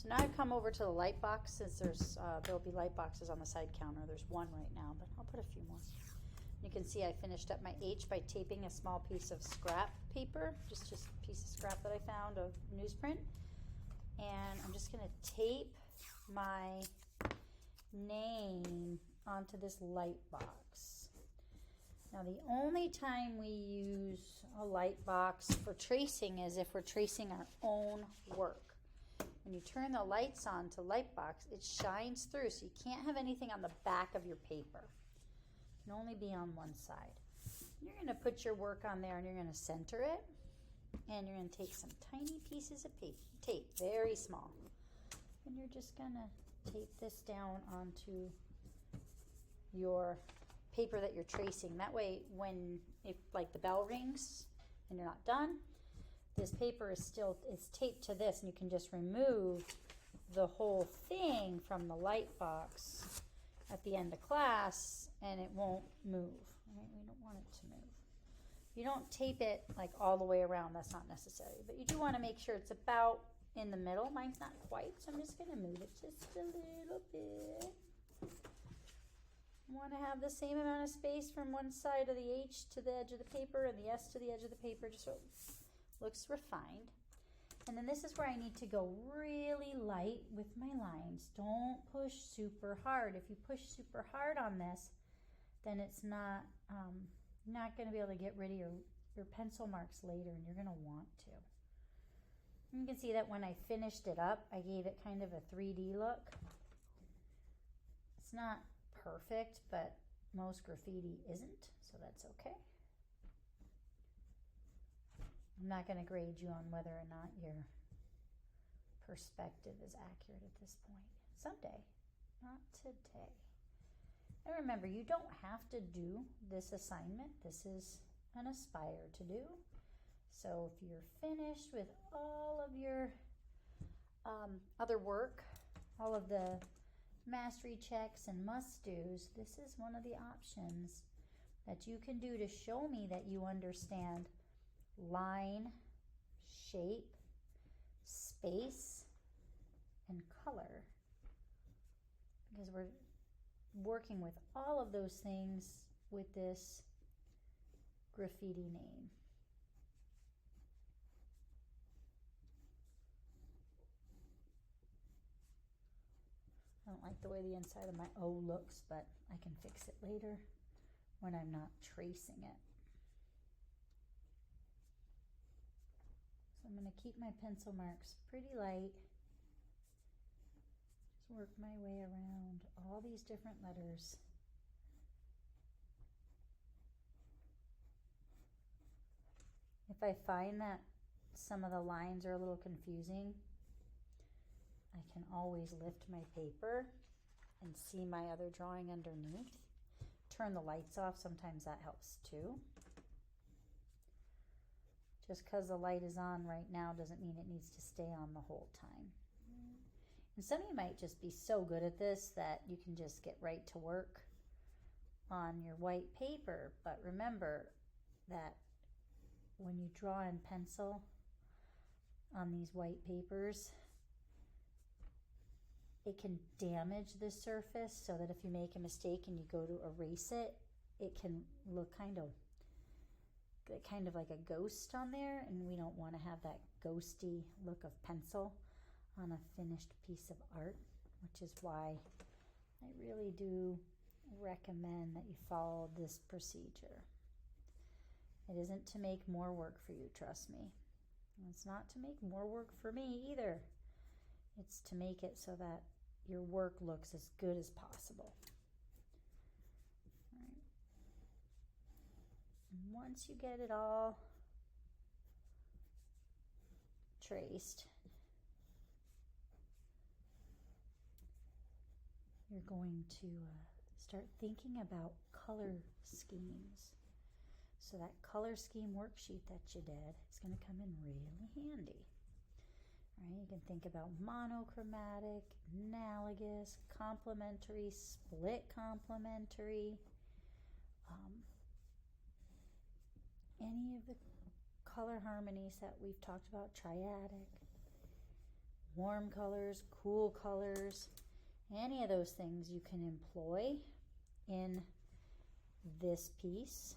So now I've come over to the light box, since there'll be light boxes on the side counter. There's one right now, but I'll put a few more. You can see I finished up my H by taping a small piece of scrap paper, just a piece of scrap that I found of newsprint. And I'm just going to tape my name onto this light box. Now, the only time we use a light box for tracing is if we're tracing our own work. When you turn the lights on to light box, it shines through, so you can't have anything on the back of your paper. It can only be on one side. You're going to put your work on there and you're going to center it. And you're going to take some tiny pieces of tape, very small. And you're just going to tape this down onto your paper that you're tracing. That way, if like the bell rings and you're not done, this paper is taped to this, and you can just remove the whole thing from the light box at the end of class, and it won't move. Right? We don't want it to move. You don't tape it like all the way around. That's not necessary, but you do want to make sure it's about in the middle. Mine's not quite, so I'm just going to move it just a little bit. You want to have the same amount of space from one side of the H to the edge of the paper and the S to the edge of the paper, just so it looks refined. And then this is where I need to go really light with my lines. Don't push super hard. If you push super hard on this, then it's not going to be able to get rid of your pencil marks later, and you're going to want to. You can see that when I finished it up, I gave it kind of a 3D look. It's not perfect, but most graffiti isn't, so that's okay. I'm not going to grade you on whether or not your perspective is accurate at this point. Someday, not today. And remember, you don't have to do this assignment. This is an aspire to do. So if you're finished with all of your other work, all of the mastery checks and must-dos, this is one of the options that you can do to show me that you understand line, shape, space, and color. Because we're working with all of those things with this graffiti name. I don't like the way the inside of my O looks, but I can fix it later when I'm not tracing it. So I'm going to keep my pencil marks pretty light. Just work my way around all these different letters. If I find that some of the lines are a little confusing, I can always lift my paper and see my other drawing underneath. Turn the lights off, sometimes that helps too. Just because the light is on right now doesn't mean it needs to stay on the whole time. And some of you might just be so good at this that you can just get right to work on your white paper. But remember that when you draw in pencil on these white papers, it can damage the surface, so that if you make a mistake and you go to erase it, it can look kind of like a ghost on there, and we don't want to have that ghosty look of pencil on a finished piece of art, which is why I really do recommend that you follow this procedure. It isn't to make more work for you, trust me. It's not to make more work for me either. It's to make it so that your work looks as good as possible. All right. And once you get it all traced, you're going to start thinking about color schemes. So that color scheme worksheet that you did is going to come in really handy. Right, you can think about monochromatic, analogous, complementary, split complementary, any of the color harmonies that we've talked about, triadic. warm colors, cool colors, any of those things you can employ in this piece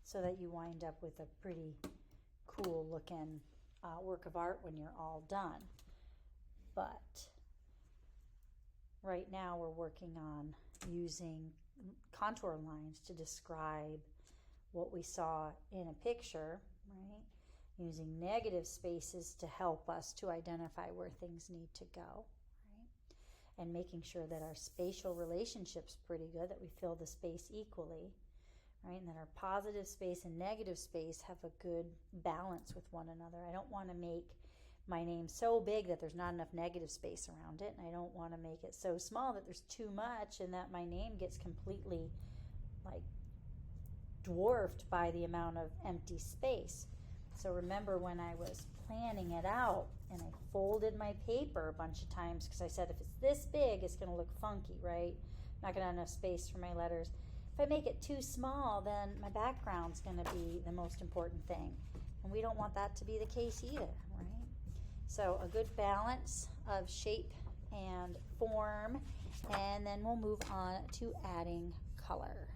so that you wind up with a pretty cool looking work of art when you're all done. But right now we're working on using contour lines to describe what we saw in a picture, right? Using negative spaces to help us to identify where things need to go, right? And making sure that our spatial relationship's pretty good, that we fill the space equally, right? And that our positive space and negative space have a good balance with one another. I don't want to make my name so big that there's not enough negative space around it, and I don't want to make it so small that there's too much and that my name gets completely like dwarfed by the amount of empty space. So remember when I was planning it out and I folded my paper a bunch of times because I said if it's this big it's going to look funky, right? Not going to have enough space for my letters. If I make it too small, then my background's going to be the most important thing, and we don't want that to be the case either, right? So a good balance of shape and form, and then we'll move on to adding color.